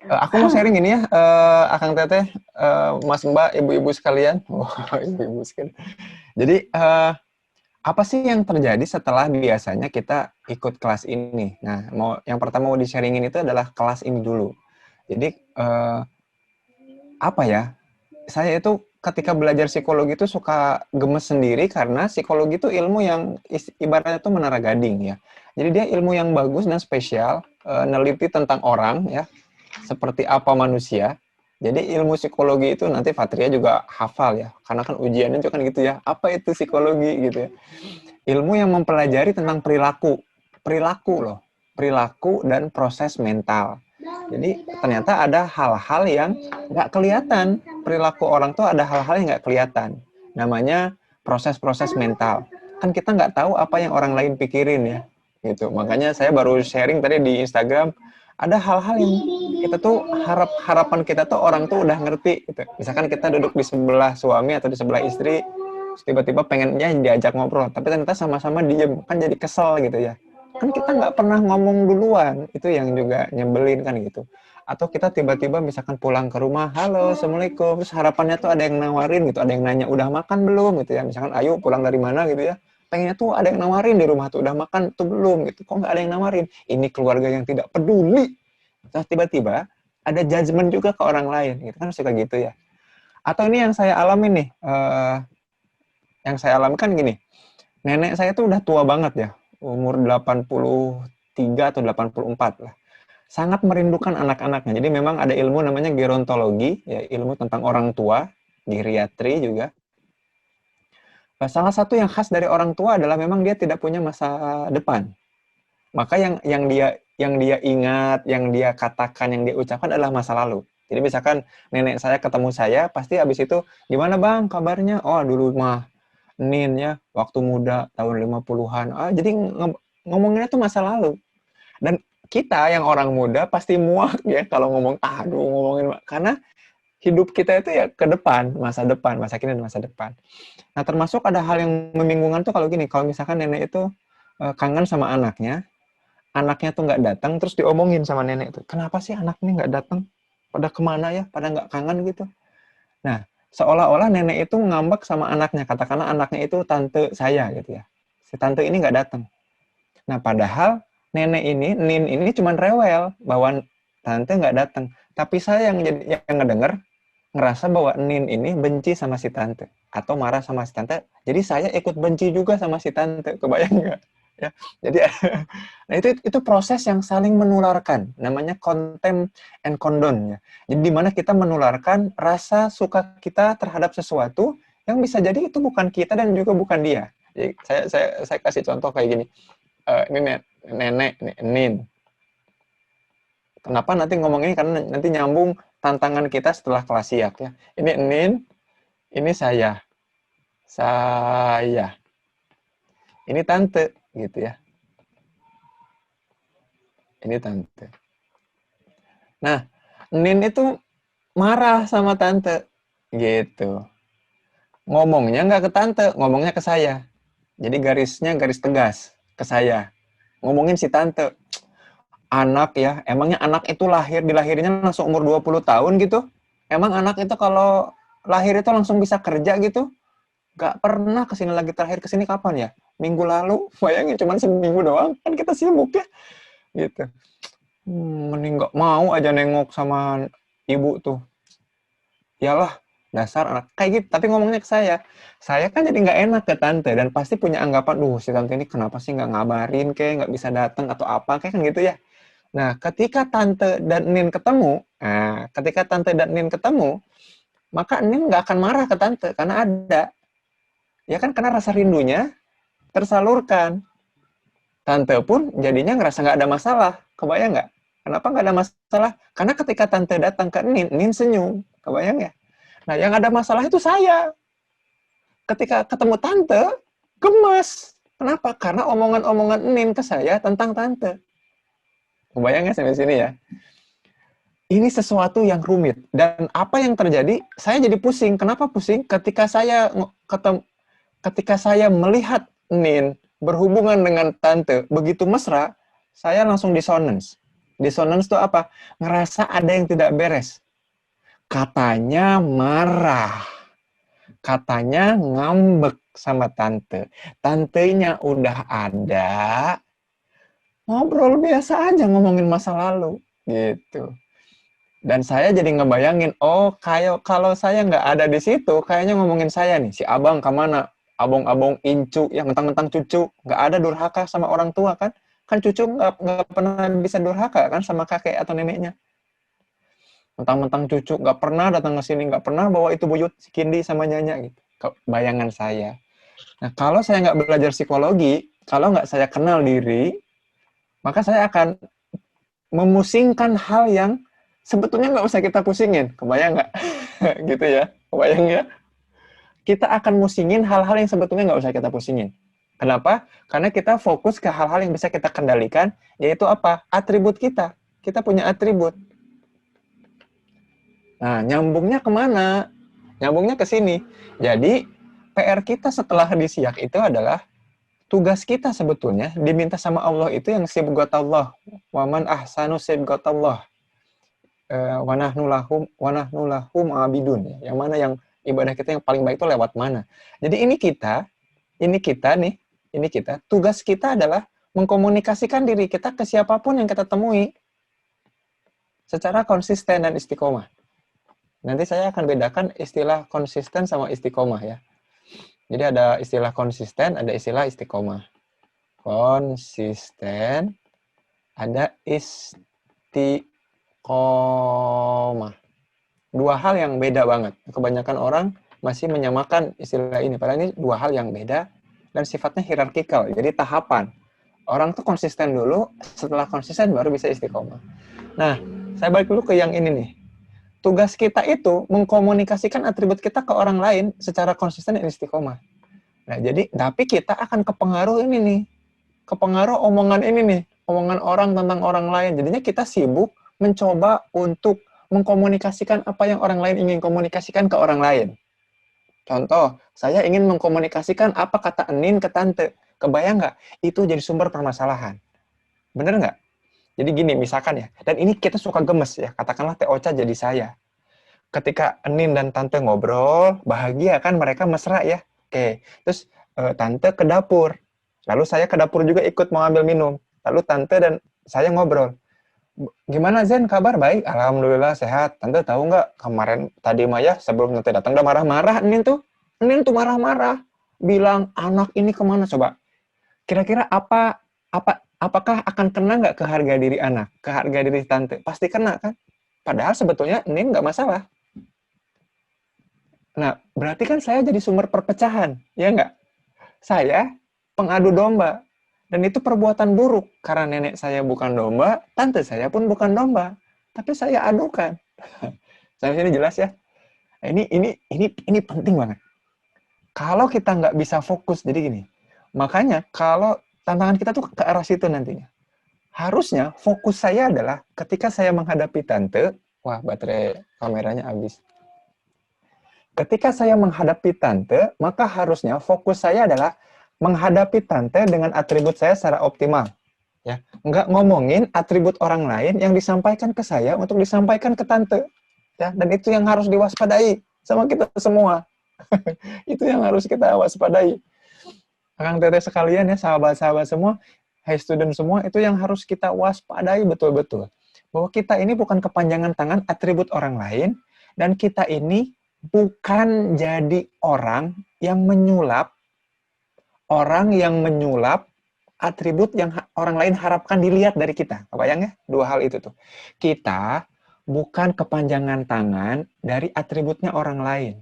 Aku mau sharing ini ya, Akang Teteh, Mas Mbak, ibu-ibu sekalian. Wah, ibu-ibu sekalian. Jadi, apa sih yang terjadi setelah biasanya kita ikut kelas ini? Nah, yang pertama mau di-sharingin itu adalah kelas ini dulu. Jadi, apa ya, saya itu ketika belajar psikologi itu suka gemes sendiri karena psikologi itu ilmu yang ibaratnya itu menara gading ya. Jadi dia ilmu yang bagus dan spesial, neliti tentang orang ya, seperti apa manusia. Jadi ilmu psikologi itu nanti Fatria juga hafal ya, karena kan ujiannya juga kan gitu ya. Apa itu psikologi gitu ya? Ilmu yang mempelajari tentang perilaku, perilaku loh, perilaku dan proses mental. Jadi ternyata ada hal-hal yang nggak kelihatan. Perilaku orang tuh ada hal-hal yang nggak kelihatan. Namanya proses-proses mental. Kan kita nggak tahu apa yang orang lain pikirin ya. Gitu. Makanya saya baru sharing tadi di Instagram, ada hal-hal yang kita tuh harapan kita tuh orang tuh udah ngerti gitu. Misalkan kita duduk di sebelah suami atau di sebelah istri, tiba-tiba pengennya diajak ngobrol, tapi ternyata sama-sama diem, kan jadi kesel gitu ya. Kan kita nggak pernah ngomong duluan, itu yang juga nyebelin kan gitu. Atau kita tiba-tiba misalkan pulang ke rumah, halo, assalamualaikum, terus harapannya tuh ada yang nawarin gitu, ada yang nanya, udah makan belum gitu ya, misalkan ayo pulang dari mana gitu ya, pengennya tuh ada yang nawarin di rumah tuh, udah makan tuh belum gitu, kok nggak ada yang nawarin, ini keluarga yang tidak peduli. Terus tiba-tiba ada judgement juga ke orang lain, gitu kan suka gitu ya. Atau ini yang saya alami nih, yang saya alami kan gini, nenek saya tuh udah tua banget ya, umur 83 atau 84 lah. Sangat merindukan anak-anaknya. Jadi memang ada ilmu namanya gerontologi, ya ilmu tentang orang tua, geriatri juga. Salah satu yang khas dari orang tua adalah memang dia tidak punya masa depan. Maka yang dia ingat, yang dia katakan, yang dia ucapkan adalah masa lalu. Jadi misalkan nenek saya ketemu saya, pasti habis itu, gimana bang kabarnya? Oh dulu mah Nin ya, waktu muda tahun 50-an. Jadi ngomonginnya tuh masa lalu. Dan kita yang orang muda pasti muak ya kalau ngomong, aduh ngomongin, karena hidup kita itu ya ke depan, masa kini dan masa depan. Nah termasuk ada hal yang membingungkan tuh kalau gini, kalau misalkan nenek itu kangen sama anaknya tuh nggak datang, terus diomongin sama nenek tuh, kenapa sih anak ini nggak datang? Pada kemana ya? Pada nggak kangen gitu. Nah, seolah-olah nenek itu ngambek sama anaknya. Katakanlah anaknya itu tante saya gitu ya. Si tante ini nggak datang. Nah, padahal nenek ini, Nin ini cuma rewel bahwa tante nggak datang. Tapi saya yang ngedenger, ngerasa bahwa Nin ini benci sama si tante. Atau marah sama si tante. Jadi saya ikut benci juga sama si tante. Kebayang nggak? Ya, jadi nah itu proses yang saling menularkan, namanya contempt and condone ya. Jadi di mana kita menularkan rasa suka kita terhadap sesuatu yang bisa jadi itu bukan kita dan juga bukan dia. Jadi saya kasih contoh kayak gini. Ini nenek Nin. Kenapa nanti ngomong ini, karena nanti nyambung tantangan kita setelah kelas siap ya. Ini Nin, ini saya. Saya. Ini tante gitu ya. Ini tante. Nah, Nin itu marah sama tante gitu. Ngomongnya nggak ke tante, ngomongnya ke saya. Jadi garisnya garis tegas ke saya. Ngomongin si tante. Anak ya, emangnya anak itu dilahirinnya langsung umur 20 tahun gitu? Emang anak itu kalau lahir itu langsung bisa kerja gitu? Gak pernah kesini lagi, terakhir kesini kapan ya? Minggu lalu, bayangin cuman seminggu doang, kan kita sibuk ya gitu. Mending gak mau aja nengok sama ibu tuh. Iyalah, dasar anak kayak gitu, tapi ngomongnya ke saya kan jadi nggak enak ke tante dan pasti punya anggapan, duh si tante ini kenapa sih nggak ngabarin, kayak nggak bisa datang atau apa, kayak kan gitu ya. Nah ketika tante dan Nin ketemu, maka Nin nggak akan marah ke tante karena ada, ya kan, karena rasa rindunya tersalurkan. Tante pun jadinya ngerasa nggak ada masalah, kebayang nggak? Kenapa nggak ada masalah? Karena ketika tante datang ke Nin senyum, kebayang ya? Nah, yang ada masalah itu saya. Ketika ketemu tante, gemes. Kenapa? Karena omongan-omongan Nin ke saya tentang tante. Kebayang ya sampai sini ya? Ini sesuatu yang rumit. Dan apa yang terjadi? Saya jadi pusing. Kenapa pusing? Ketika saya melihat Nin berhubungan dengan tante begitu mesra, saya langsung dissonance. Dissonance itu apa? Ngerasa ada yang tidak beres. Katanya marah. Katanya ngambek sama tante. Tantenya udah ada, ngobrol biasa aja ngomongin masa lalu. Gitu. Dan saya jadi ngebayangin, oh kayak kalau saya nggak ada di situ, kayaknya ngomongin saya nih, si abang kemana? Abang-abang incu, yang mentang-mentang cucu, nggak ada durhaka sama orang tua kan? Kan cucu nggak pernah bisa durhaka kan sama kakek atau neneknya. Mentang-mentang cucu nggak pernah datang ke sini, nggak pernah bawa itu buyut si Kindi sama Nyanya gitu. Bayangan saya. Nah kalau saya nggak belajar psikologi, kalau nggak saya kenal diri, maka saya akan memusingkan hal yang sebetulnya nggak usah kita pusingin. Kebayang nggak? Gitu ya. Kebayang ya? Kita akan musingin hal-hal yang sebetulnya nggak usah kita pusingin. Kenapa? Karena kita fokus ke hal-hal yang bisa kita kendalikan, yaitu apa? Atribut kita. Kita punya atribut. Nah, nyambungnya kemana? Nyambungnya ke sini. Jadi, PR kita setelah disiak itu adalah tugas kita sebetulnya diminta sama Allah itu yang sibghatallah. Waman ahsanu sibghatallah. Wanahnu lahum abidun. Yang mana yang ibadah kita yang paling baik itu lewat mana? Jadi ini kita nih, tugas kita adalah mengkomunikasikan diri kita ke siapapun yang kita temui secara konsisten dan istiqomah. Nanti saya akan bedakan istilah konsisten sama istiqomah ya. Jadi ada istilah konsisten, ada istilah istiqomah. Konsisten, ada istiqomah. Dua hal yang beda banget. Kebanyakan orang masih menyamakan istilah ini. Padahal ini dua hal yang beda dan sifatnya hierarkikal. Jadi tahapan. Orang tuh konsisten dulu, setelah konsisten baru bisa istiqomah. Nah, saya balik dulu ke yang ini nih. Tugas kita itu mengkomunikasikan atribut kita ke orang lain secara konsisten dan istiqomah. Nah, jadi tapi kita akan kepengaruh ini nih. Kepengaruh omongan ini nih, omongan orang tentang orang lain. Jadinya kita sibuk mencoba untuk mengkomunikasikan apa yang orang lain ingin komunikasikan ke orang lain. Contoh, saya ingin mengkomunikasikan apa kata Enin ke tante. Kebayang nggak? Itu jadi sumber permasalahan. Bener nggak? Jadi gini, misalkan ya, dan ini kita suka gemes ya, katakanlah Teh Ocha jadi saya. Ketika Enin dan Tante ngobrol, bahagia kan mereka mesra ya. Oke, terus Tante ke dapur. Lalu saya ke dapur juga ikut mau ambil minum. Lalu Tante dan saya ngobrol. Gimana Zen, kabar? Baik, Alhamdulillah sehat. Tante tahu nggak, kemarin tadi Maya sebelum Tante datang udah marah-marah Enin tuh. Enin tuh marah-marah. Bilang, anak ini kemana coba? Kira-kira apakah akan kena nggak ke harga diri anak, ke harga diri tante? Pasti kena kan? Padahal sebetulnya ini nggak masalah. Nah, berarti kan saya jadi sumber perpecahan, ya nggak? Saya pengadu domba. Dan itu perbuatan buruk, karena nenek saya bukan domba, tante saya pun bukan domba. Tapi saya adukan. Sampai sini jelas ya? Ini penting banget. Kalau kita nggak bisa fokus, jadi gini. Makanya kalau tantangan kita tuh ke arah situ nantinya. Harusnya fokus saya adalah ketika saya menghadapi tante, wah baterai kameranya habis. Ketika saya menghadapi tante, maka harusnya fokus saya adalah menghadapi tante dengan atribut saya secara optimal. Ya, nggak ngomongin atribut orang lain yang disampaikan ke saya untuk disampaikan ke tante. Ya, dan itu yang harus diwaspadai sama kita semua. Itu yang harus kita waspadai. Akang teteh sekalian ya, sahabat-sahabat semua, high student semua, itu yang harus kita waspadai betul-betul. Bahwa kita ini bukan kepanjangan tangan atribut orang lain, dan kita ini bukan jadi orang yang menyulap atribut yang orang lain harapkan dilihat dari kita. Kebayang ya? Dua hal itu tuh. Kita bukan kepanjangan tangan dari atributnya orang lain.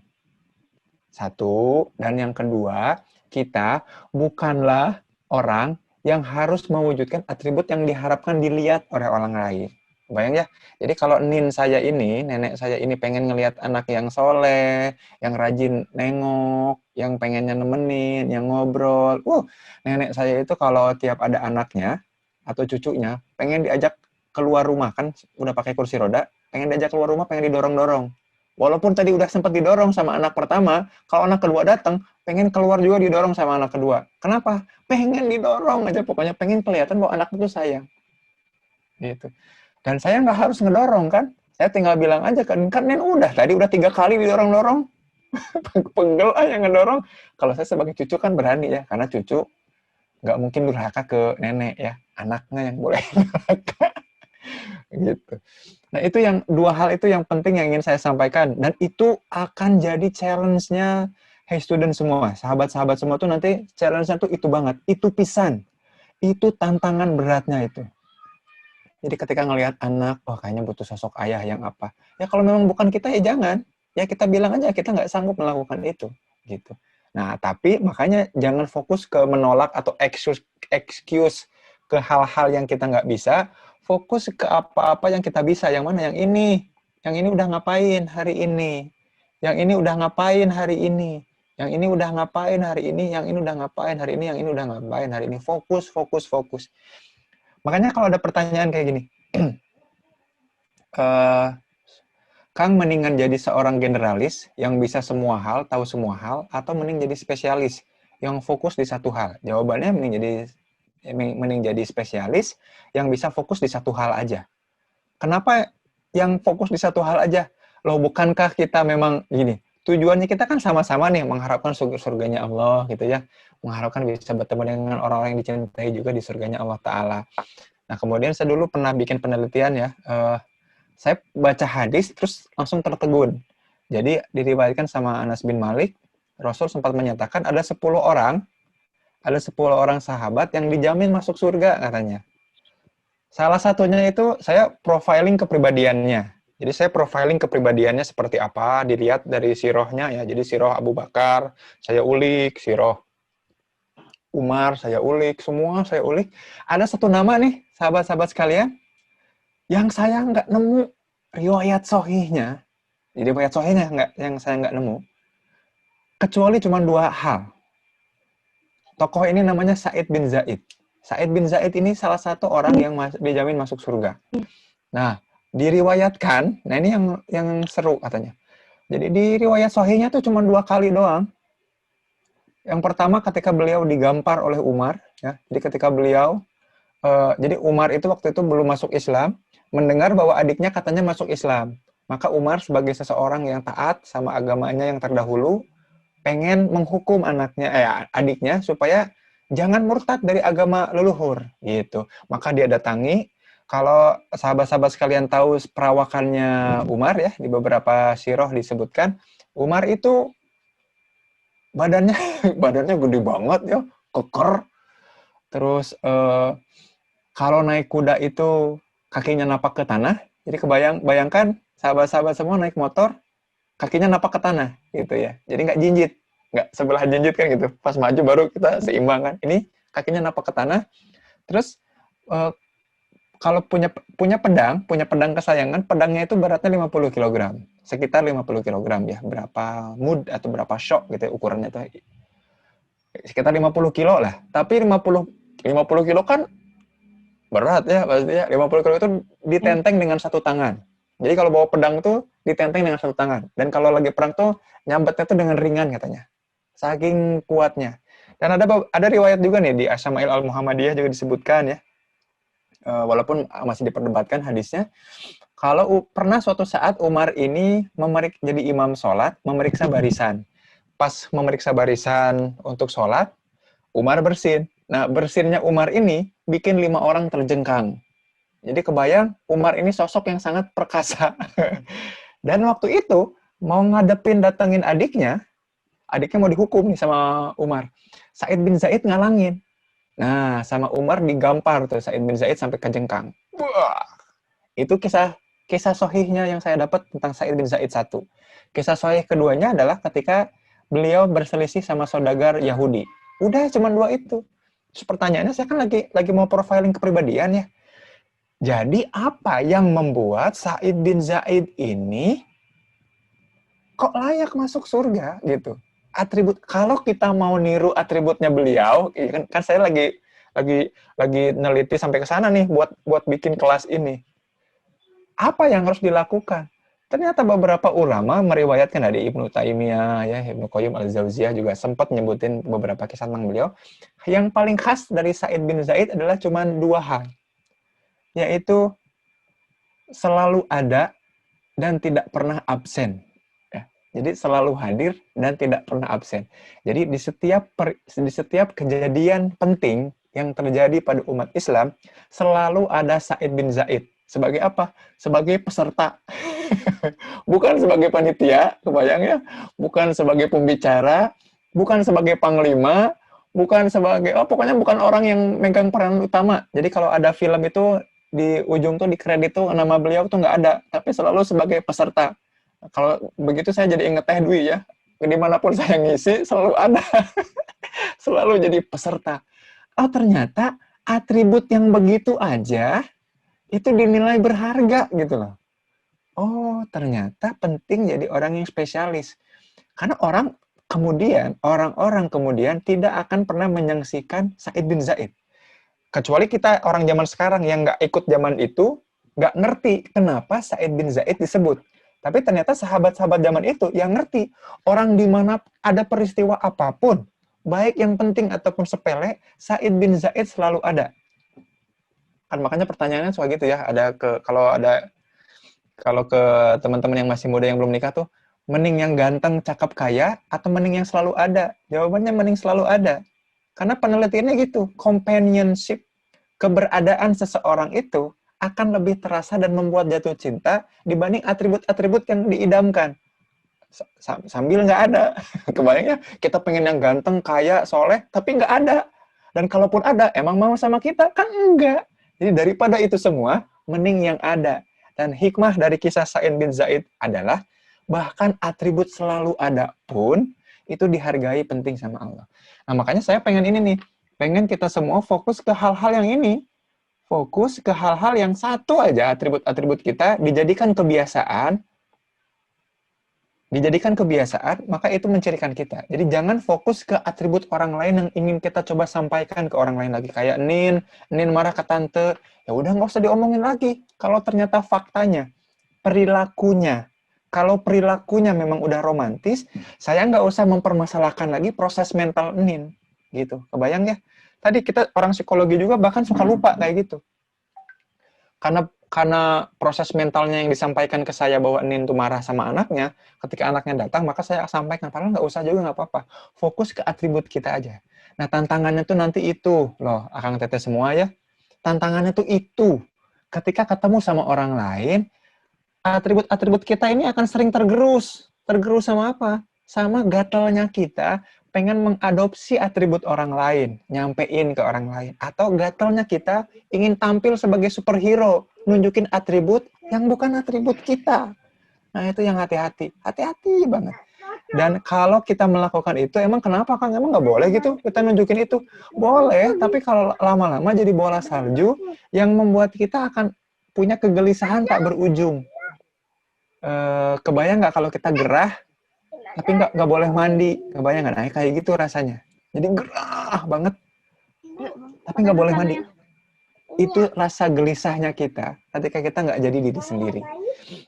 Satu, dan yang kedua, kita bukanlah orang yang harus mewujudkan atribut yang diharapkan dilihat oleh orang lain. Bayang ya? Jadi kalau nenek saya ini pengen ngelihat anak yang soleh, yang rajin nengok, yang pengennya nemenin, yang ngobrol. Nenek saya itu kalau tiap ada anaknya atau cucunya, pengen diajak keluar rumah, kan udah pakai kursi roda, pengen diajak keluar rumah, pengen didorong-dorong. Walaupun tadi udah sempat didorong sama anak pertama, kalau anak kedua datang, pengen keluar juga didorong sama anak kedua. Kenapa? Pengen didorong aja, pokoknya pengen kelihatan bahwa anak itu sayang. Gitu. Dan saya nggak harus ngedorong kan. Saya tinggal bilang aja kan Nen udah tadi udah 3 kali didorong-dorong. Pegel aja ngedorong. Kalau saya sebagai cucu kan berani ya, karena cucu nggak mungkin durhaka ke nenek ya, anaknya yang boleh durhaka gitu. Nah itu yang dua hal itu yang penting yang ingin saya sampaikan, dan itu akan jadi challenge-nya hey student semua, sahabat-sahabat semua tuh nanti challenge-nya tuh itu banget, itu pisan, itu tantangan beratnya itu. Jadi ketika ngelihat anak, oh kayaknya butuh sosok ayah yang apa. Ya kalau memang bukan kita ya jangan. Ya kita bilang aja kita nggak sanggup melakukan itu. Gitu. Nah tapi makanya jangan fokus ke menolak atau excuse ke hal-hal yang kita nggak bisa. Fokus ke apa-apa yang kita bisa. Yang mana? Yang ini. Yang ini udah ngapain hari ini. Yang ini udah ngapain hari ini. Yang ini udah ngapain hari ini. Yang ini udah ngapain hari ini. Yang ini udah ngapain hari ini. Fokus, fokus, fokus. Makanya kalau ada pertanyaan kayak gini, Kang mendingan jadi seorang generalis yang bisa semua hal, tahu semua hal, atau mending jadi spesialis yang fokus di satu hal? Jawabannya mending jadi spesialis yang bisa fokus di satu hal aja. Kenapa yang fokus di satu hal aja? Loh, bukankah kita memang gini, tujuannya kita kan sama-sama nih mengharapkan surganya Allah gitu ya, mengharapkan bisa bertemu dengan orang-orang yang dicintai juga di surganya Allah Ta'ala. Nah, kemudian saya dulu pernah bikin penelitian ya. Saya baca hadis terus langsung tertegun. Jadi diriwayatkan sama Anas bin Malik, Rasul sempat menyatakan ada 10 orang sahabat yang dijamin masuk surga katanya. Salah satunya itu saya profiling kepribadiannya. Jadi saya profiling kepribadiannya seperti apa, dilihat dari sirohnya ya. Jadi siroh Abu Bakar, saya ulik, siroh Umar, saya ulik, semua saya ulik. Ada satu nama nih, sahabat-sahabat sekalian, yang saya nggak nemu riwayat sohihnya. Jadi riwayat sohihnya yang saya nggak nemu. Kecuali cuma 2 hal. Tokoh ini namanya Sa'id bin Zaid. Sa'id bin Zaid ini salah satu orang yang dijamin masuk surga. Nah, diriwayatkan, nah ini yang seru katanya. Jadi di riwayat sohihnya tuh cuma 2 kali doang. Yang pertama ketika beliau digampar oleh Umar, ya. Jadi ketika beliau jadi Umar itu waktu itu belum masuk Islam, mendengar bahwa adiknya katanya masuk Islam. Maka Umar sebagai seseorang yang taat sama agamanya yang terdahulu, pengen menghukum adiknya supaya jangan murtad dari agama leluhur gitu. Maka dia datangi, kalau sahabat-sahabat sekalian tahu perawakannya Umar ya, di beberapa sirah disebutkan, Umar itu badannya badannya gede banget ya, keker. Terus kalau naik kuda itu kakinya napak ke tanah. Jadi bayangkan sahabat-sahabat semua naik motor, kakinya napak ke tanah gitu ya. Jadi nggak jinjit, nggak sebelah jinjit kan gitu. Pas maju baru kita seimbang kan. Ini kakinya napak ke tanah. Terus kalau punya pedang kesayangan, pedangnya itu beratnya 50 kg. Sekitar 50 kg ya. Berapa mud atau berapa shock gitu ya ukurannya itu. Sekitar 50 kilo lah. Tapi 50 kilo kan berat ya pastinya. 50 kilo itu ditenteng dengan satu tangan. Jadi kalau bawa pedang tuh ditenteng dengan satu tangan. Dan kalau lagi perang tuh nyambetnya tuh dengan ringan katanya. Saking kuatnya. Dan ada riwayat juga nih di Asyama'il Al-Muhammadiyah juga disebutkan ya. Walaupun masih diperdebatkan hadisnya. Kalau pernah suatu saat Umar ini jadi imam sholat, memeriksa barisan. Pas memeriksa barisan untuk sholat, Umar bersin. Nah, bersinnya Umar ini bikin 5 orang terjengkang. Jadi kebayang, Umar ini sosok yang sangat perkasa. Dan waktu itu, mau datengin adiknya mau dihukum nih sama Umar. Sa'id bin Zaid ngalangin. Nah, sama Umar digampar tuh Sa'id bin Zaid sampai kejengkang. Wah, itu kisah sohihnya yang saya dapat tentang Sa'id bin Zaid 1. Kisah sohih keduanya adalah ketika beliau berselisih sama saudagar Yahudi. Udah cuma 2 itu. Terus pertanyaannya, saya kan lagi mau profiling kepribadian ya. Jadi apa yang membuat Sa'id bin Zaid ini kok layak masuk surga gitu? Atribut, kalau kita mau niru atributnya beliau, kan saya lagi neliti sampai ke sana nih buat bikin kelas ini. Apa yang harus dilakukan? Ternyata beberapa ulama meriwayatkan dari Ibnu Taimiyah, ya, Ibnu Qayyim al-Jauziyah juga sempat nyebutin beberapa kisah tentang beliau. Yang paling khas dari Sa'id bin Zaid adalah cuma 2 hal. Yaitu selalu ada dan tidak pernah absen. Ya. Jadi selalu hadir dan tidak pernah absen. Jadi di setiap kejadian penting yang terjadi pada umat Islam, selalu ada Sa'id bin Zaid. Sebagai apa? Sebagai peserta. Bukan sebagai panitia, kebayang ya? Bukan sebagai pembicara, bukan sebagai panglima, bukan sebagai, pokoknya bukan orang yang megang peran utama. Jadi kalau ada film itu, di ujung tuh di kredit tuh nama beliau tuh nggak ada, tapi selalu sebagai peserta. Kalau begitu saya jadi inget Teh Dwi ya, dimanapun saya ngisi selalu ada, selalu jadi peserta. Oh ternyata atribut yang begitu aja itu dinilai berharga gitu loh. Oh ternyata penting jadi orang yang spesialis. Karena orang-orang kemudian tidak akan pernah menyaksikan Sa'id bin Zaid. Kecuali kita orang zaman sekarang yang nggak ikut zaman itu, nggak ngerti kenapa Sa'id bin Zaid disebut. Tapi ternyata sahabat-sahabat zaman itu yang ngerti. Orang di mana ada peristiwa apapun, baik yang penting ataupun sepele, Sa'id bin Zaid selalu ada. Kan makanya pertanyaannya soal gitu ya. Kalau ke teman-teman yang masih muda yang belum nikah tuh, mending yang ganteng, cakep, kaya, atau mending yang selalu ada? Jawabannya mending selalu ada. Karena penelitiannya gitu, companionship, keberadaan seseorang itu akan lebih terasa dan membuat jatuh cinta dibanding atribut-atribut yang diidamkan. Sambil nggak ada. Kebayangnya kita pengen yang ganteng, kaya, soleh, tapi nggak ada. Dan kalaupun ada, emang mau sama kita? Kan enggak. Jadi daripada itu semua, mending yang ada. Dan hikmah dari kisah Sa'id bin Zaid adalah, bahkan atribut selalu ada pun, itu dihargai penting sama Allah. Nah makanya saya pengen ini nih, pengen kita semua fokus ke hal-hal yang ini. Fokus ke hal-hal yang satu aja, atribut-atribut kita, dijadikan kebiasaan, maka itu mencirikan kita. Jadi jangan fokus ke atribut orang lain yang ingin kita coba sampaikan ke orang lain lagi. Kayak Nin marah ke tante, ya udah nggak usah diomongin lagi. Kalau ternyata faktanya, kalau perilakunya memang udah romantis, saya nggak usah mempermasalahkan lagi proses mental Nin. Gitu, kebayang ya? Tadi kita orang psikologi juga bahkan suka lupa kayak gitu. Karena proses mentalnya yang disampaikan ke saya bahwa Nin tuh marah sama anaknya, ketika anaknya datang, maka saya sampaikan, padahal nggak usah juga, nggak apa-apa. Fokus ke atribut kita aja. Nah, tantangannya tuh nanti itu, loh, Akang Teteh semua ya, tantangannya tuh itu. Ketika ketemu sama orang lain, atribut-atribut kita ini akan sering tergerus. Tergerus sama apa? Sama gatalnya kita pengen mengadopsi atribut orang lain, nyampein ke orang lain. Atau gatalnya kita ingin tampil sebagai superhero, nunjukin atribut yang bukan atribut kita. Nah itu yang hati-hati. Hati-hati banget. Dan kalau kita melakukan itu, emang kenapa Kang? Emang nggak boleh gitu kita nunjukin itu? Boleh, tapi kalau lama-lama jadi bola salju yang membuat kita akan punya kegelisahan tak berujung. Kebayang nggak kalau kita gerah, tapi nggak boleh mandi? Kebayang nggak? Nah, kayak gitu rasanya. Jadi gerah banget, tapi nggak boleh mandi. Itu rasa gelisahnya kita ketika kita nggak jadi diri sendiri.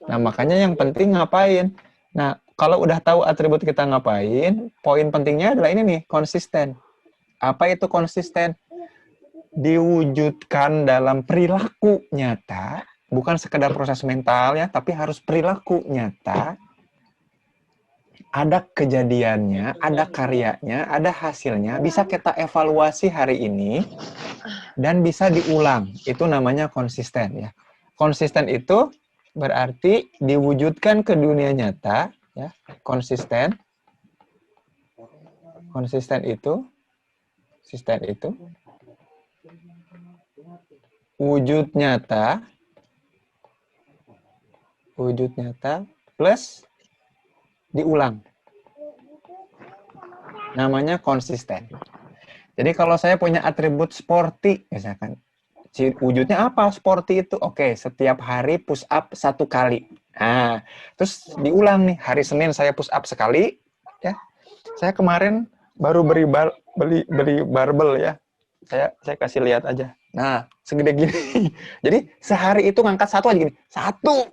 Nah, makanya yang penting ngapain? Nah, kalau udah tahu atribut kita ngapain, poin pentingnya adalah ini nih, konsisten. Apa itu konsisten? Diwujudkan dalam perilaku nyata, bukan sekedar proses mental ya, tapi harus perilaku nyata. Ada kejadiannya, ada karyanya, ada hasilnya, bisa kita evaluasi hari ini, dan bisa diulang. Itu namanya konsisten ya. Konsisten itu berarti diwujudkan ke dunia nyata ya. Konsisten itu wujud nyata plus diulang. Namanya konsisten. Jadi kalau saya punya atribut sporty misalkan, wujudnya apa sporty itu? Oke, setiap hari push up 1 kali. Nah, terus diulang nih, hari Senin saya push up sekali, ya. Saya kemarin baru beli barbel ya. Saya kasih lihat aja. Nah, segede gini. Jadi sehari itu ngangkat 1 aja gini. 1.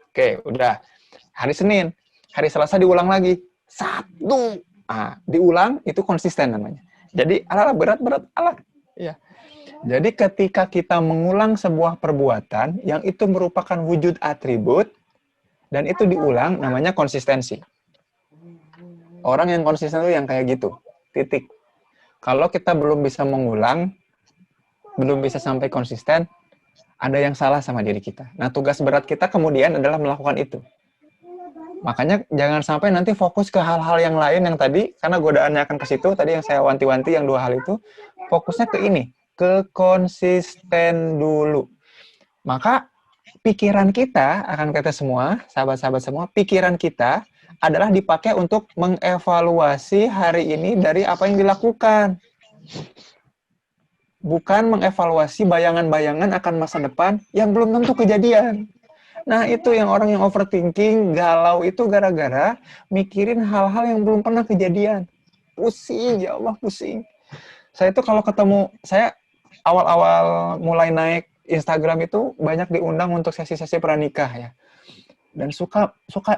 Oke, udah. Hari Senin, hari Selasa diulang lagi. 1. Diulang itu konsisten namanya. Jadi berat, ya. Jadi ketika kita mengulang sebuah perbuatan yang itu merupakan wujud atribut dan itu diulang, namanya konsistensi. Orang yang konsisten itu yang kayak gitu. Titik. Kalau kita belum bisa mengulang, belum bisa sampai konsisten, ada yang salah sama diri kita. Nah, tugas berat kita kemudian adalah melakukan itu. Makanya jangan sampai nanti fokus ke hal-hal yang lain yang tadi, karena godaannya akan ke situ, tadi yang saya wanti-wanti yang 2 hal itu, fokusnya ke ini, ke konsisten dulu. Maka pikiran kita, akan kita semua, sahabat-sahabat semua, pikiran kita adalah dipakai untuk mengevaluasi hari ini dari apa yang dilakukan. Bukan mengevaluasi bayangan-bayangan akan masa depan yang belum tentu kejadian. Nah, itu yang orang yang overthinking, galau itu gara-gara mikirin hal-hal yang belum pernah kejadian. Pusing, ya Allah, pusing. Saya itu kalau ketemu, saya awal-awal mulai naik Instagram itu banyak diundang untuk sesi-sesi pranikah ya. Dan suka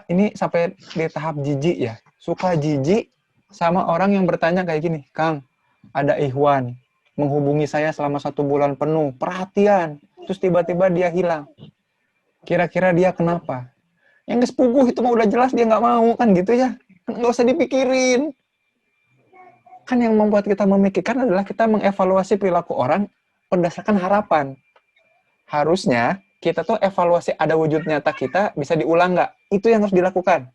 ini sampai di tahap jijik ya. Suka jijik sama orang yang bertanya kayak gini, Kang, ada Ikhwan menghubungi saya selama 1 bulan penuh, perhatian, terus tiba-tiba dia hilang. Kira-kira dia kenapa? Yang sepuguh itu mah udah jelas dia nggak mau, kan gitu ya. Nggak usah dipikirin. Kan yang membuat kita memikirkan adalah kita mengevaluasi perilaku orang berdasarkan harapan. Harusnya kita tuh evaluasi ada wujud nyata kita bisa diulang nggak? Itu yang harus dilakukan.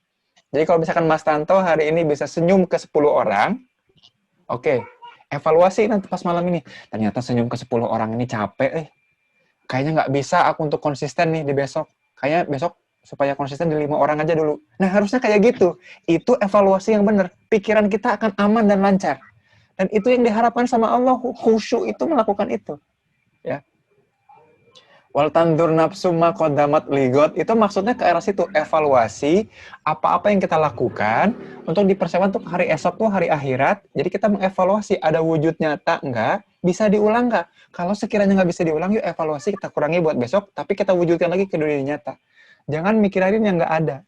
Jadi kalau misalkan Mas Tanto hari ini bisa senyum ke 10 orang, oke, evaluasi nanti pas malam ini. Ternyata senyum ke 10 orang ini capek, kayaknya nggak bisa aku untuk konsisten nih di besok. Kayaknya besok supaya konsisten di 5 orang aja dulu. Nah, harusnya kayak gitu. Itu evaluasi yang benar. Pikiran kita akan aman dan lancar. Dan itu yang diharapkan sama Allah. Khusyuk itu melakukan itu. Ya. Wal tandur nafsu ma qaddamat ligot, itu maksudnya ke arah situ, evaluasi apa-apa yang kita lakukan untuk dipersiapkan untuk hari esok tuh hari akhirat. Jadi kita mengevaluasi ada wujud nyata enggak, bisa diulang enggak. Kalau sekiranya nggak bisa diulang, yuk evaluasi kita kurangi buat besok, tapi kita wujudkan lagi ke dunia nyata. Jangan mikirin yang nggak ada.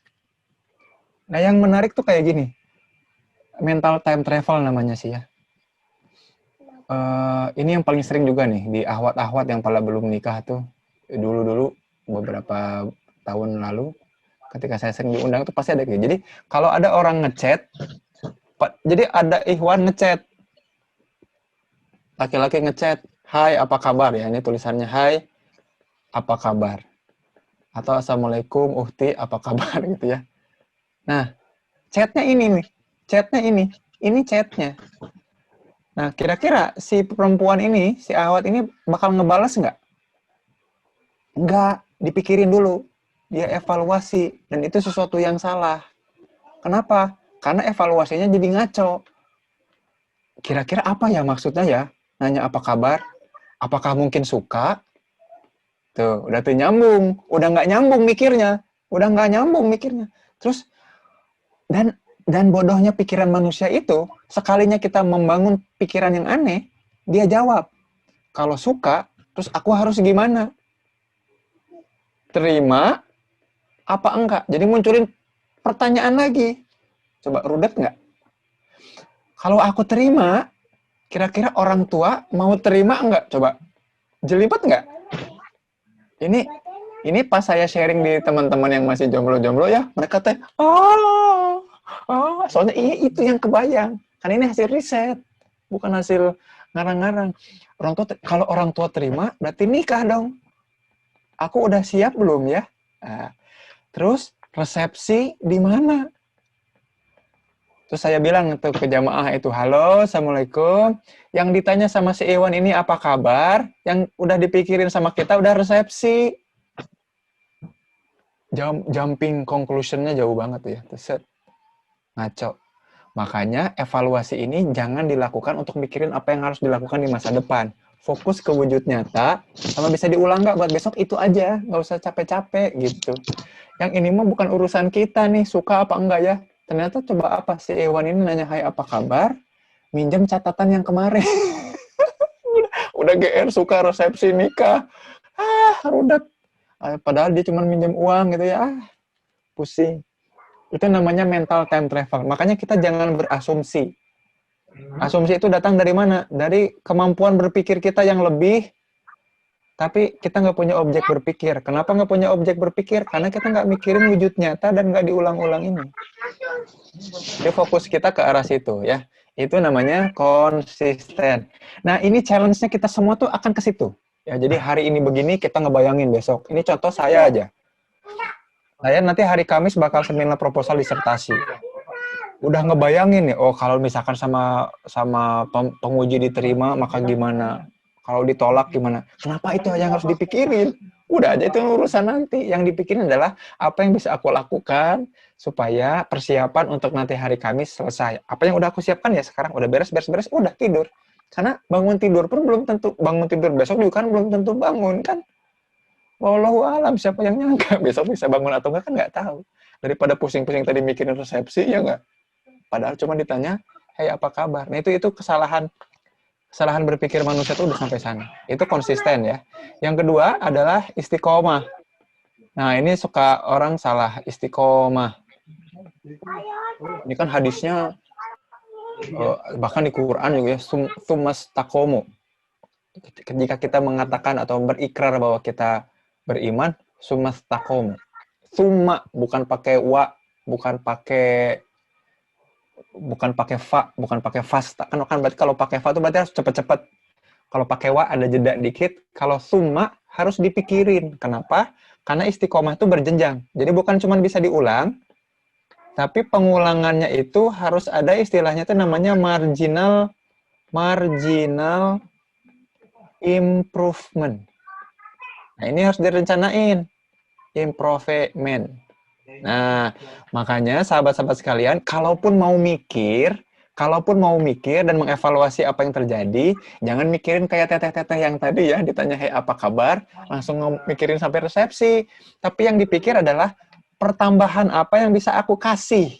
Nah, yang menarik tuh kayak gini, mental time travel namanya sih ya. Ini yang paling sering juga nih di ahwat-ahwat yang pada belum nikah tuh. Dulu-dulu beberapa tahun lalu ketika saya sering diundang tuh pasti ada gitu. Jadi kalau ada orang ngechat, jadi ada Ikhwan ngechat, laki-laki ngechat, hai apa kabar ya, ini tulisannya hai apa kabar, atau assalamualaikum uhti apa kabar gitu ya. Nah, chatnya ini nih, chatnya ini chatnya. Nah, kira-kira si perempuan ini, si ahwat ini bakal ngebales nggak? Enggak, dipikirin dulu. Dia evaluasi, dan itu sesuatu yang salah. Kenapa? Karena evaluasinya jadi ngaco. Kira-kira apa ya maksudnya ya? Nanya apa kabar? Apakah mungkin suka? Tuh, udah tuh nyambung. Udah nggak nyambung mikirnya. Udah nggak nyambung mikirnya. Terus, dan bodohnya pikiran manusia itu, sekalinya kita membangun pikiran yang aneh, dia jawab, kalau suka, terus aku harus gimana? Terima apa enggak? Jadi munculin pertanyaan lagi. Coba rudet nggak? Kalau aku terima, kira-kira orang tua mau terima enggak? Coba jelibet nggak? Ini pas saya sharing di teman-teman yang masih jomblo-jomblo ya, mereka teh, soalnya itu yang kebayang. Kan ini hasil riset, bukan hasil ngarang-ngarang. Kalau orang tua terima, berarti nikah dong. Aku udah siap belum ya? Nah, terus resepsi di mana? Terus saya bilang tuh ke jamaah itu, halo, assalamualaikum. Yang ditanya sama si Iwan ini apa kabar? Yang udah dipikirin sama kita udah resepsi. Jumping conclusion-nya jauh banget ya. Terus ngaco. Makanya evaluasi ini jangan dilakukan untuk mikirin apa yang harus dilakukan di masa depan. Fokus ke wujud nyata, sama bisa diulang nggak buat besok itu aja. Nggak usah capek-capek gitu. Yang ini mah bukan urusan kita nih, suka apa enggak ya. Ternyata coba apa, si Ewan ini nanya, hai apa kabar, minjem catatan yang kemarin. udah GR suka resepsi nikah. Rudet. Padahal dia cuma minjem uang gitu ya. Pusing. Itu namanya mental time travel. Makanya kita jangan berasumsi. Asumsi itu datang dari mana? Dari kemampuan berpikir kita yang lebih, tapi kita nggak punya objek berpikir. Kenapa nggak punya objek berpikir? Karena kita nggak mikirin wujud nyata dan nggak diulang-ulang ini. Jadi fokus kita ke arah situ ya. Itu namanya konsisten. Nah ini challenge-nya kita semua tuh akan ke situ. Ya, jadi hari ini begini kita ngebayangin besok. Ini contoh saya aja. Saya nanti hari Kamis bakal seminar proposal disertasi. Udah ngebayangin nih, oh kalau misalkan sama penguji diterima maka gimana? Kalau ditolak gimana? Kenapa itu yang harus dipikirin? Udah aja itu urusan nanti. Yang dipikirin adalah apa yang bisa aku lakukan supaya persiapan untuk nanti hari Kamis selesai. Apa yang udah aku siapkan ya sekarang udah beres, udah tidur. Karena bangun tidur pun belum tentu, bangun tidur besok juga kan belum tentu bangun kan. Wallahu alam, siapa yang nyangka besok bisa bangun atau enggak kan nggak tahu. Daripada pusing-pusing tadi mikirin resepsi ya nggak. Padahal cuma ditanya, hey apa kabar? Nah itu kesalahan berpikir manusia itu udah sampai sana. Itu konsisten ya. Yang kedua adalah istiqomah. Nah ini suka orang salah istiqomah. Ini kan hadisnya bahkan di Quran juga ya, sumas takomu. Jika kita mengatakan atau berikrar bahwa kita beriman, sumas takomu. Summa bukan pakai wa, bukan pakai fa, bukan pakai fasta. Kan berarti kalau pakai fa itu berarti harus cepet-cepet. Kalau pakai wa ada jeda dikit. Kalau summa harus dipikirin. Kenapa? Karena istiqomah itu berjenjang. Jadi bukan cuma bisa diulang, tapi pengulangannya itu harus ada istilahnya itu namanya marginal improvement. Nah, ini harus direncanain. Improvement. Nah, makanya sahabat-sahabat sekalian, kalaupun mau mikir dan mengevaluasi apa yang terjadi, jangan mikirin kayak teteh-teteh yang tadi ya, ditanya, hey apa kabar? Langsung mikirin sampai resepsi. Tapi yang dipikir adalah pertambahan apa yang bisa aku kasih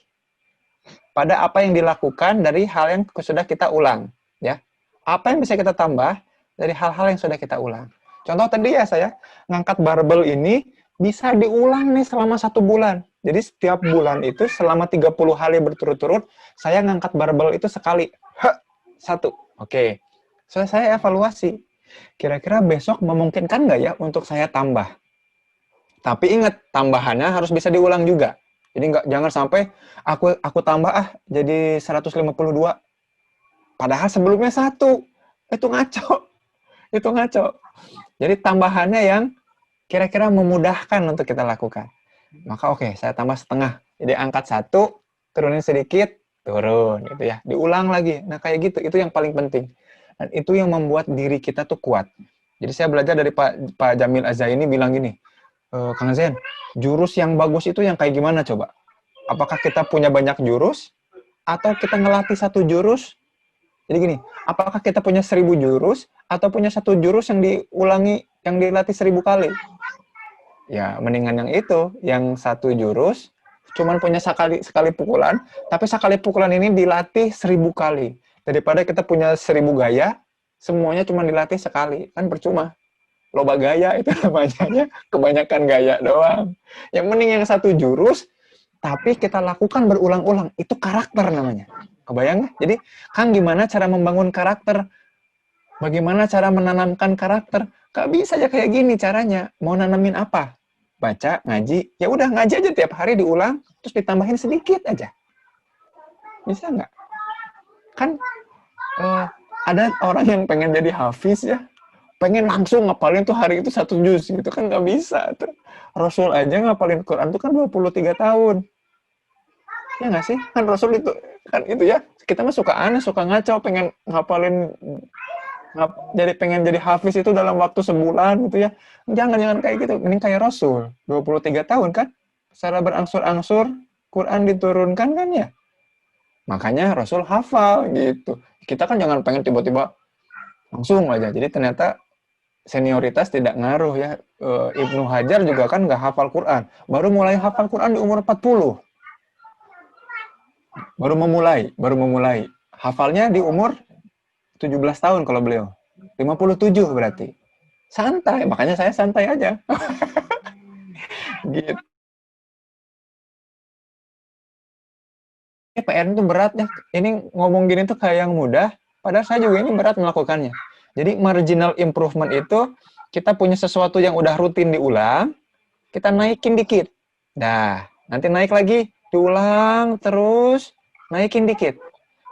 pada apa yang dilakukan dari hal yang sudah kita ulang. Ya, apa yang bisa kita tambah dari hal-hal yang sudah kita ulang. Contoh tadi ya saya ngangkat barbel ini bisa diulang nih selama 1 bulan. Jadi setiap bulan itu selama 30 hari berturut-turut saya ngangkat barbel itu sekali. Satu. Oke. So, saya evaluasi. Kira-kira besok memungkinkan nggak ya untuk saya tambah? Tapi ingat, tambahannya harus bisa diulang juga. Jadi jangan sampai aku tambah jadi 152. Padahal sebelumnya 1. Itu ngaco. Itu ngaco. Jadi tambahannya yang kira-kira memudahkan untuk kita lakukan. Maka oke, saya tambah setengah. Jadi angkat 1, turunin sedikit, turun gitu ya. Diulang lagi. Nah, kayak gitu. Itu yang paling penting. Dan itu yang membuat diri kita tuh kuat. Jadi saya belajar dari Pak Jamil Azzaini bilang gini, Kang Zen, jurus yang bagus itu yang kayak gimana coba? Apakah kita punya banyak jurus atau kita ngelatih satu jurus? Jadi gini, apakah kita punya 1000 jurus atau punya satu jurus yang diulangi, yang dilatih 1000 kali? Ya, mendingan yang itu, yang satu jurus cuman punya sekali pukulan, tapi sekali pukulan ini dilatih 1000 kali. Daripada kita punya 1000 gaya, semuanya cuma dilatih sekali, kan percuma. Loba gaya itu namanya, kebanyakan gaya doang. Yang mending yang satu jurus, tapi kita lakukan berulang-ulang. Itu karakter namanya. Kebayang nggak? Jadi, Kang gimana cara membangun karakter? Bagaimana cara menanamkan karakter? Gak bisa aja kayak gini caranya. Mau nanamin apa? Baca, ngaji. Ya udah ngaji aja tiap hari diulang, terus ditambahin sedikit aja. Bisa nggak? Kan ada orang yang pengen jadi hafiz ya, pengen langsung ngapalin tuh hari itu 1 juz gitu kan nggak bisa tuh. Rasul aja ngapalin Quran tuh kan 23 tahun. Ya nggak sih? Kan Rasul itu kan itu ya. Kita mah suka aneh, suka ngaco, pengen ngapalin pengen jadi hafiz itu dalam waktu sebulan gitu ya. Jangan kayak gitu. Mending kayak Rasul, 23 tahun kan. Secara berangsur-angsur Quran diturunkan kan ya. Makanya Rasul hafal gitu. Kita kan jangan pengen tiba-tiba langsung aja. Jadi ternyata senioritas tidak ngaruh ya. Ibnu Hajar juga kan nggak hafal Quran. Baru mulai hafal Quran di umur 40. Baru memulai. Hafalnya di umur 17 tahun kalau beliau. 57 berarti. Santai, makanya saya santai aja. Gitu. PR itu berat ya. Ini ngomong gini tuh kayak yang mudah, padahal saya juga ini berat melakukannya. Jadi marginal improvement itu kita punya sesuatu yang udah rutin diulang, kita naikin dikit. Dah, nanti naik lagi, diulang terus, naikin dikit.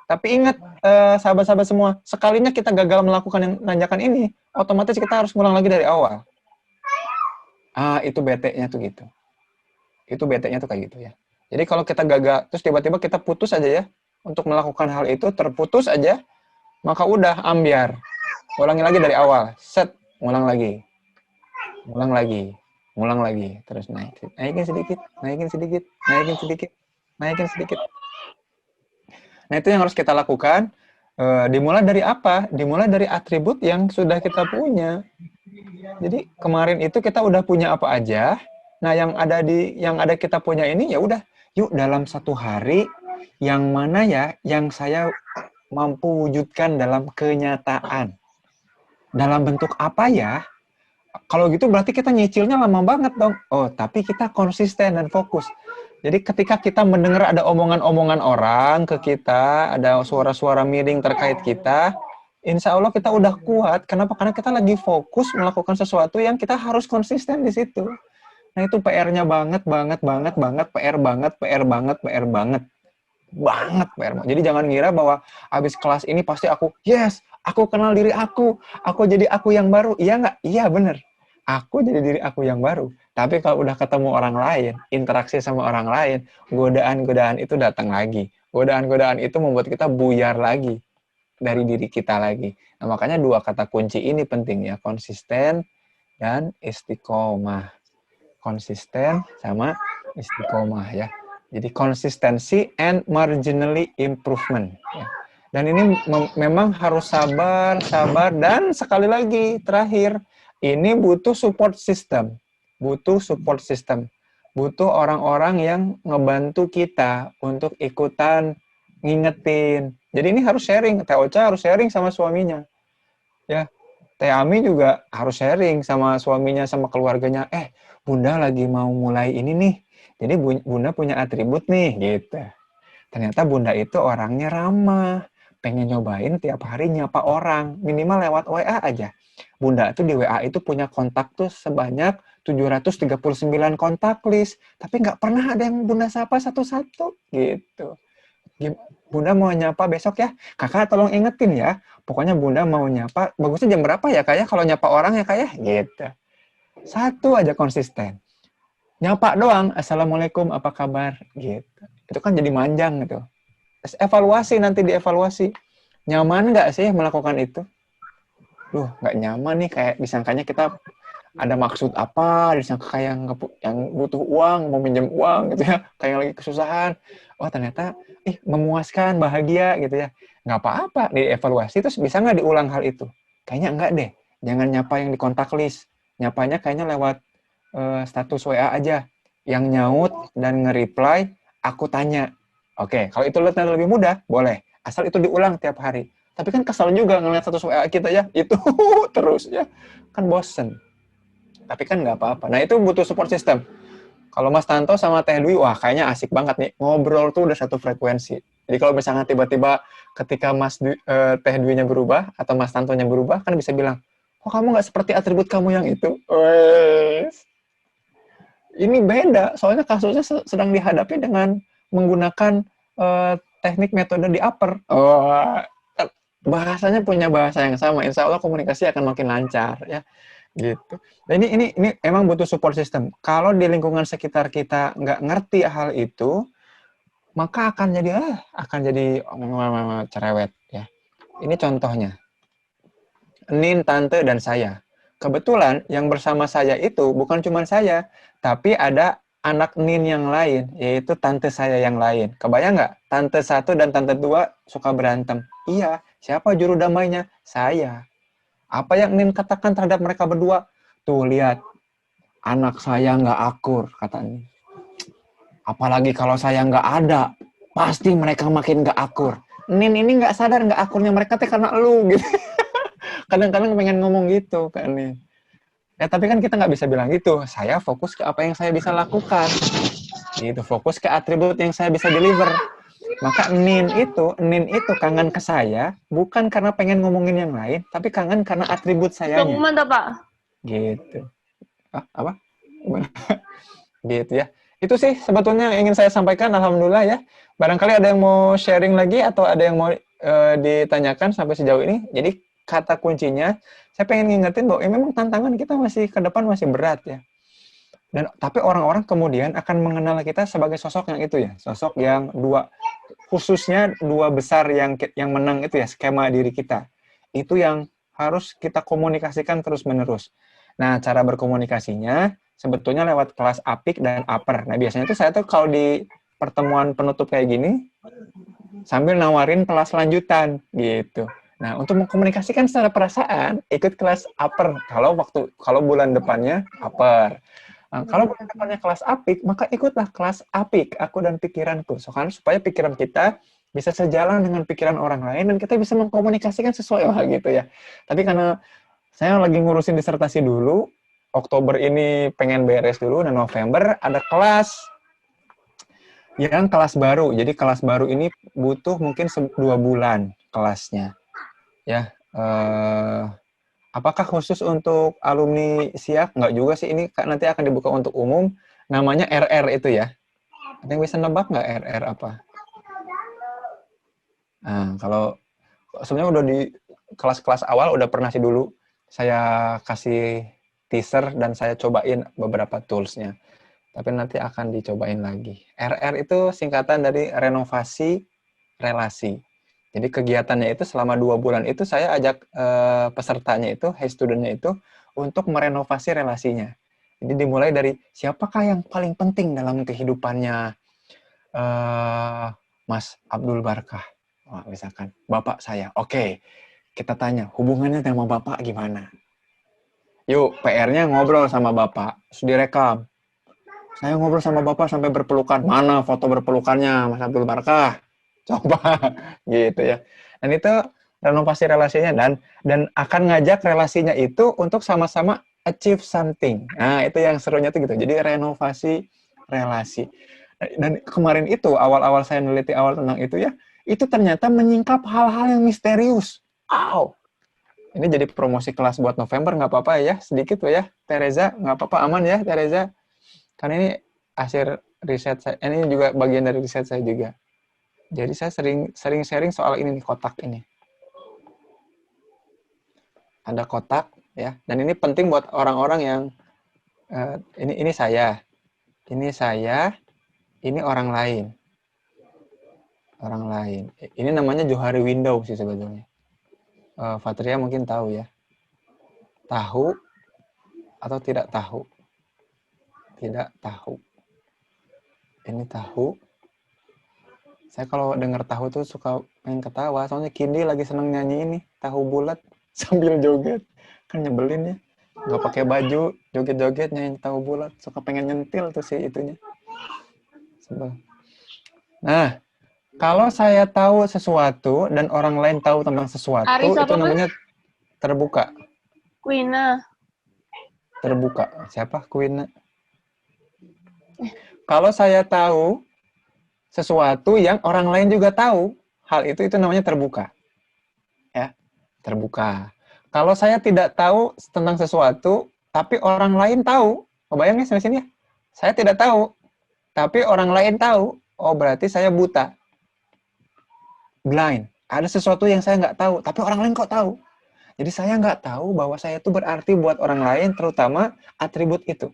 Tapi ingat sahabat-sahabat semua, sekalinya kita gagal melakukan yang nanjakan ini, otomatis kita harus ngulang lagi dari awal. Itu bete-nya tuh gitu. Itu bete-nya tuh kayak gitu ya. Jadi kalau kita gagal, terus tiba-tiba kita putus aja ya, untuk melakukan hal itu, terputus aja, maka udah ambiar. Ulangi lagi dari awal. Set, ngulang lagi. Ngulang lagi. Ngulang lagi. Terus naikin sedikit, naikin sedikit, naikin sedikit, naikin sedikit. Nah, itu yang harus kita lakukan. Dimulai dari apa? Dimulai dari atribut yang sudah kita punya. Jadi kemarin itu kita udah punya apa aja. Nah, yang ada kita punya ini ya udah, yuk dalam satu hari yang mana ya yang saya mampu wujudkan dalam kenyataan. Dalam bentuk apa ya? Kalau gitu berarti kita nyicilnya lama banget dong. Oh, tapi kita konsisten dan fokus. Jadi ketika kita mendengar ada omongan-omongan orang ke kita, ada suara-suara miring terkait kita, insya Allah kita udah kuat. Kenapa? Karena kita lagi fokus melakukan sesuatu yang kita harus konsisten di situ. Nah, itu PR-nya banget, banget, banget, banget, PR banget, PR banget, PR banget. Banget, PR banget. Jadi jangan ngira bahwa habis kelas ini pasti yes, aku kenal diri aku jadi aku yang baru. Iya nggak? Iya, bener. Aku jadi diri aku yang baru. Tapi kalau udah ketemu orang lain, interaksi sama orang lain, godaan-godaan itu datang lagi. Godaan-godaan itu membuat kita buyar lagi dari diri kita lagi. Nah, makanya dua kata kunci ini penting ya, konsisten dan istiqomah. Konsisten sama istiqomah ya. Jadi konsistensi and marginally improvement. Ya. Dan ini memang harus sabar, dan sekali lagi terakhir, ini butuh support system. Butuh support system. Butuh orang-orang yang ngebantu kita untuk ikutan ngingetin. Jadi ini harus sharing. Teh Ocha harus sharing sama suaminya. Ya, Teh Ami juga harus sharing sama suaminya, sama keluarganya. Bunda lagi mau mulai ini nih. Jadi Bunda punya atribut nih, gitu. Ternyata Bunda itu orangnya ramah. Pengen nyobain tiap hari nyapa orang. Minimal lewat WA aja. Bunda tuh di WA itu punya kontak tuh sebanyak 739 kontak list. Tapi nggak pernah ada yang Bunda sapa satu-satu, gitu. Bunda mau nyapa besok ya. Kakak tolong ingetin ya. Pokoknya Bunda mau nyapa. Bagusnya jam berapa ya, Kak? Kalau nyapa orang ya, Kak ya? Gitu. Satu aja konsisten. Nyapa doang, assalamualaikum, apa kabar, gitu. Itu kan jadi manjang gitu. Terus evaluasi, nanti dievaluasi. Nyaman nggak sih melakukan itu? Nggak nyaman nih, kayak disangkanya kita ada maksud apa, disangka kayak yang butuh uang, mau minjem uang gitu ya, kayak lagi kesusahan. Ternyata memuaskan, bahagia gitu ya. Nggak apa-apa, dievaluasi terus bisa nggak diulang hal itu? Kayaknya enggak deh. Jangan nyapa yang di kontak list. Nyapanya kayaknya lewat status WA aja. Yang nyaut dan nge-reply, aku tanya. Oke, kalau itu lebih mudah, boleh. Asal itu diulang tiap hari. Tapi kan kesal juga ngeliat status WA kita ya. Itu terus ya. Kan bosen. Tapi kan nggak apa-apa. Nah, itu butuh support system. Kalau Mas Tanto sama Teh Dwi, wah kayaknya asik banget nih. Ngobrol tuh udah satu frekuensi. Jadi kalau misalnya tiba-tiba ketika Teh Dwi-nya berubah, atau Mas Tantonya berubah, kan bisa bilang, kok kamu nggak seperti atribut kamu yang itu? Wes. Ini beda, soalnya kasusnya sedang dihadapi dengan menggunakan teknik metode di upper. Bahasanya punya bahasa yang sama. Insya Allah komunikasi akan makin lancar ya. Gitu. Nah, ini emang butuh support system. Kalau di lingkungan sekitar kita nggak ngerti hal itu, maka akan jadi cerewet ya. Ini contohnya. Nin, Tante, dan saya. Kebetulan yang bersama saya itu bukan cuma saya, tapi ada anak Nin yang lain, yaitu tante saya yang lain. Kebayang nggak? Tante 1 dan tante 2 suka berantem. Iya, siapa juru damainya? Saya. Apa yang Nin katakan terhadap mereka berdua? Tuh, lihat. Anak saya nggak akur, kata Nin. Apalagi kalau saya nggak ada, pasti mereka makin nggak akur. Nin ini nggak sadar nggak akurnya mereka teh karena lu, gitu. Kadang-kadang pengen ngomong gitu kan nih. Ya tapi kan kita nggak bisa bilang gitu. Saya fokus ke apa yang saya bisa lakukan. Gitu, fokus ke atribut yang saya bisa deliver. Maka Nin itu kangen ke saya, bukan karena pengen ngomongin yang lain, tapi kangen karena atribut sayanya. Mantap, Pak. Gitu. Apa? Gimana? Gitu ya. Itu sih sebetulnya yang ingin saya sampaikan, alhamdulillah ya. Barangkali ada yang mau sharing lagi atau ada yang mau ditanyakan sampai sejauh ini. Jadi kata kuncinya, saya pengen ngingetin bahwa memang tantangan kita masih ke depan masih berat ya. Dan tapi orang-orang kemudian akan mengenal kita sebagai sosok yang itu ya, sosok yang khususnya dua besar yang menang itu ya, skema diri kita. Itu yang harus kita komunikasikan terus-menerus. Nah, cara berkomunikasinya sebetulnya lewat kelas apik dan upper. Nah, biasanya tuh saya tuh kalau di pertemuan penutup kayak gini sambil nawarin kelas lanjutan gitu. Nah, untuk mengkomunikasikan secara perasaan, ikut kelas upper. Kalau bulan depannya upper. Nah, kalau bukan depannya kelas apik, maka ikutlah kelas apik, aku dan pikiranku. Supaya pikiran kita bisa sejalan dengan pikiran orang lain dan kita bisa mengkomunikasikan sesuai gitu ya. Tapi karena saya lagi ngurusin disertasi dulu, Oktober ini pengen beres dulu, dan November ada kelas kelas baru. Jadi kelas baru ini butuh mungkin 2 bulan kelasnya. Ya, apakah khusus untuk alumni SIAK? Nggak juga sih, ini nanti akan dibuka untuk umum. Namanya RR itu ya. Ada yang bisa nebak nggak RR apa? Nah, kalau sebenarnya udah di kelas-kelas awal udah pernah sih dulu saya kasih teaser dan saya cobain beberapa toolsnya. Tapi nanti akan dicobain lagi. RR itu singkatan dari renovasi relasi. Jadi kegiatannya itu selama 2 bulan itu saya ajak pesertanya itu, high student-nya itu, untuk merenovasi relasinya. Jadi dimulai dari siapakah yang paling penting dalam kehidupannya Mas Abdul Barkah. Wah, misalkan, bapak saya. Oke, kita tanya, hubungannya sama bapak gimana? Yuk, PR-nya ngobrol sama bapak. Terus direkam. Saya ngobrol sama bapak sampai berpelukan. Mana foto berpelukannya Mas Abdul Barkah? Coba gitu ya. Dan itu renovasi relasinya dan akan ngajak relasinya itu untuk sama-sama achieve something. Nah, itu yang serunya tuh gitu. Jadi renovasi relasi. Dan kemarin itu awal-awal saya neliti awal tentang itu ya, itu ternyata menyingkap hal-hal yang misterius. Wow. Ini jadi promosi kelas buat November, nggak apa-apa ya, sedikit ya, Teresa, nggak apa-apa, aman ya, Teresa. Karena ini hasil riset saya, ini juga bagian dari riset saya juga. Jadi saya sering sharing soal ini nih, kotak ini. Ada kotak ya, dan ini penting buat orang-orang yang ini saya, ini orang lain. Ini namanya Johari Window sih sebetulnya. Fatria mungkin tahu ya. Tahu atau tidak tahu? Tidak tahu. Ini tahu. Saya kalau dengar tahu tuh suka pengen ketawa. Soalnya Kindi lagi seneng nyanyi ini tahu bulat sambil joget. Kan nyebelin ya. Nggak pakai baju, joget-joget nyanyi tahu bulat. Suka pengen nyentil tuh sih itunya. Sebel. Nah, kalau saya tahu sesuatu dan orang lain tahu tentang sesuatu, Aris itu apa, Mas? namanya terbuka. Queen. Terbuka. Siapa Queen? Kalau saya tahu sesuatu yang orang lain juga tahu, hal itu namanya terbuka. Ya, terbuka. Kalau saya tidak tahu tentang sesuatu, tapi orang lain tahu, bayangin sampai sini ya. Saya tidak tahu, tapi orang lain tahu, oh berarti saya buta. Blind. Ada sesuatu yang saya nggak tahu, tapi orang lain kok tahu. Jadi saya nggak tahu bahwa saya itu berarti buat orang lain, terutama atribut itu.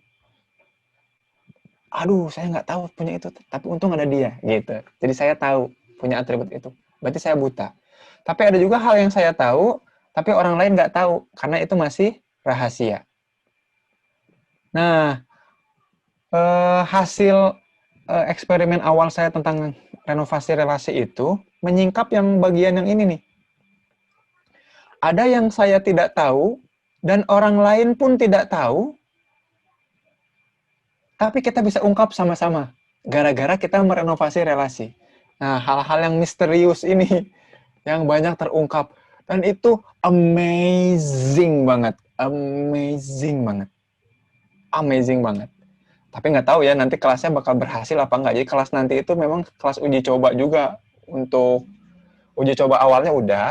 Aduh, saya nggak tahu punya itu, tapi untung ada dia, gitu. Jadi saya tahu punya atribut itu. Berarti saya buta. Tapi ada juga hal yang saya tahu, tapi orang lain nggak tahu, karena itu masih rahasia. Nah, hasil eksperimen awal saya tentang renovasi relasi itu menyingkap yang bagian yang ini nih. Ada yang saya tidak tahu dan orang lain pun tidak tahu, tapi kita bisa ungkap sama-sama gara-gara kita merenovasi relasi. Nah, hal-hal yang misterius ini yang banyak terungkap dan itu amazing banget, amazing banget. Tapi nggak tahu ya nanti kelasnya bakal berhasil apa nggak. Jadi kelas nanti itu memang kelas uji coba juga untuk uji coba awalnya udah,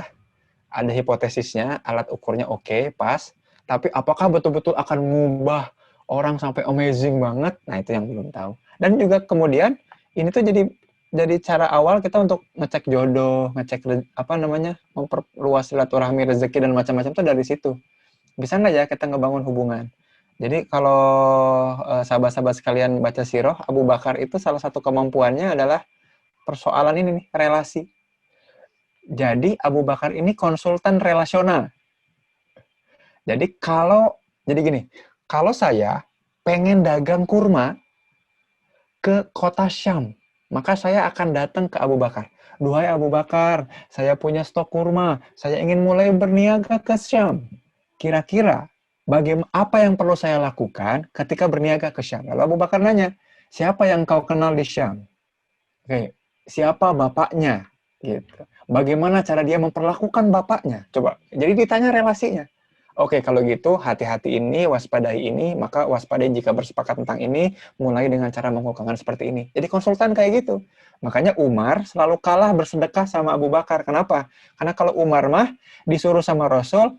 ada hipotesisnya, alat ukurnya oke, pas, tapi apakah betul-betul akan mengubah orang sampai amazing banget? Nah, itu yang belum tahu. Dan juga kemudian ini tuh jadi cara awal kita untuk ngecek jodoh, ngecek apa namanya, memperluas silaturahmi, rezeki dan macam-macam tuh dari situ. Bisa nggak ya kita ngebangun hubungan? Jadi kalau sahabat-sahabat sekalian baca sirah, Abu Bakar itu salah satu kemampuannya adalah persoalan ini nih, relasi. Jadi Abu Bakar ini konsultan relasional. Jadi gini, kalau saya pengen dagang kurma ke kota Syam, maka saya akan datang ke Abu Bakar. Duhai Abu Bakar, saya punya stok kurma, saya ingin mulai berniaga ke Syam. Kira-kira apa yang perlu saya lakukan ketika berniaga ke Syam? Lalu Abu Bakar nanya, siapa yang kau kenal di Syam? Oke, siapa bapaknya? Gitu. Bagaimana cara dia memperlakukan bapaknya? Coba. Jadi ditanya relasinya. Oke, kalau gitu hati-hati ini, waspadai ini, maka waspadai jika bersepakat tentang ini, mulai dengan cara melakukan seperti ini. Jadi konsultan kayak gitu. Makanya Umar selalu kalah bersedekah sama Abu Bakar. Kenapa? Karena kalau Umar mah disuruh sama Rasul,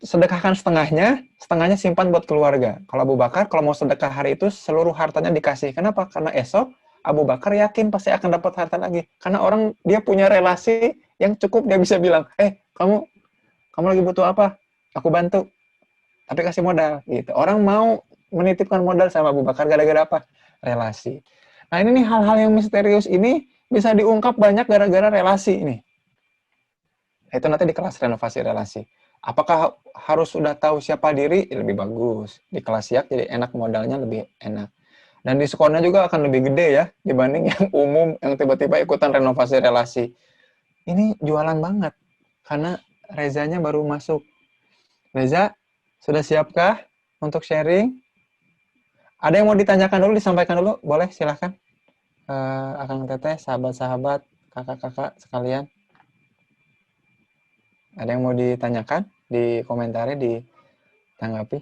sedekahkan setengahnya, setengahnya simpan buat keluarga. Kalau Abu Bakar, kalau mau sedekah hari itu, seluruh hartanya dikasih. Kenapa? Karena esok Abu Bakar yakin pasti akan dapat harta lagi. Karena orang dia punya relasi yang cukup dia bisa bilang, kamu lagi butuh apa? Aku bantu. Tapi kasih modal. Gitu. Orang mau menitipkan modal sama Abu Bakar gara-gara apa? Relasi. Nah ini nih hal-hal yang misterius ini bisa diungkap banyak gara-gara relasi ini. Itu nanti di kelas renovasi relasi. Apakah harus sudah tahu siapa diri? Lebih bagus. Di kelas siak jadi enak modalnya lebih enak. Dan diskonnya juga akan lebih gede ya dibanding yang umum yang tiba-tiba ikutan renovasi relasi. Ini jualan banget karena Rezanya baru masuk. Reza, sudah siapkah untuk sharing? Ada yang mau ditanyakan dulu, disampaikan dulu? Boleh, silahkan. Akang Teteh, sahabat-sahabat, kakak-kakak sekalian. Ada yang mau ditanyakan? Di komentari, ditanggapi.